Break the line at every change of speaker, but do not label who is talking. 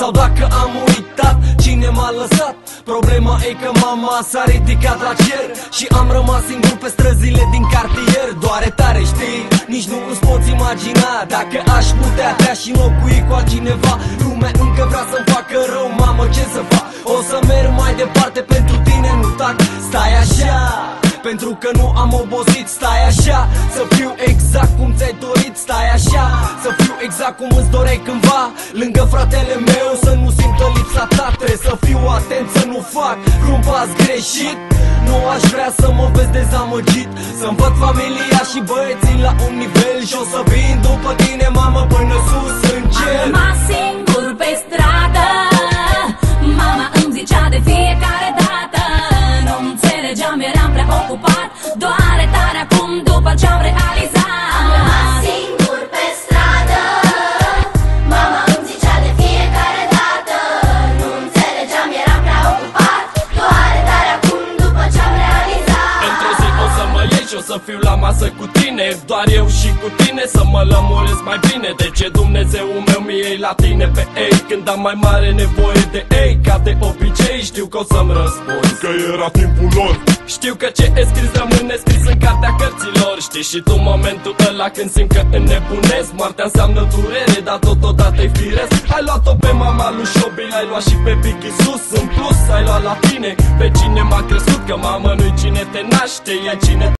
sau dacă am uitat cine m-a lăsat. Problema e că mama s-a ridicat la cer și am rămas singur pe străzile din cartier. Doare tare, știi, nici nu îți poți imagina. Dacă aș putea te-aș înlocui cu altcineva. Lumea încă vrea să-mi facă rău, mamă, ce să fac? O să merg mai departe, pentru tine nu tac. Stai așa, pentru că nu am obosit. Stai așa, să fiu exact cum ți-ai dorit. Stai așa, să fiu exact cum îți doreai cândva. Lângă fratele meu, să nu simtă lipsa ta. Trebuie să fiu atent, să nu fac vreun pas greșit. Nu aș vrea să mă vezi dezamăgit, să-mi văd familia și băieții la un nivel. Și o să vin după tine, mamă, până sus în cer.
Am rămas singur pe stradă, mama îmi zicea de fiecare dată. Nu înțelegeam, eram prea ocupat. Doare tare acum după ce-am realizat.
Am rămas singur pe stradă, mama îmi zicea de fiecare dată. Nu înțelegeam, eram prea ocupat. Doare tare acum după ce-am realizat.
Într-o zi o să mă iei și o să fiu la masă cu tine. Doar eu și cu tine, să mă lămuresc mai bine. De ce Dumnezeul meu mi iei la tine pe ei, când am mai mare nevoie de ei? Ca de obicei știu că o să-mi răspunzi
că era timpul lor.
Știu că ce e scris rămâne scris în cartea cărților. Știi și tu momentul ăla când simt că înnebunesc. Moartea înseamnă durere, dar totodată-i firesc. Ai luat-o pe mama lui Șobil, ai luat și pe Biggie sus. În plus ai luat la tine pe cine m-a crescut, că mamă nu-i cine te naște, e cine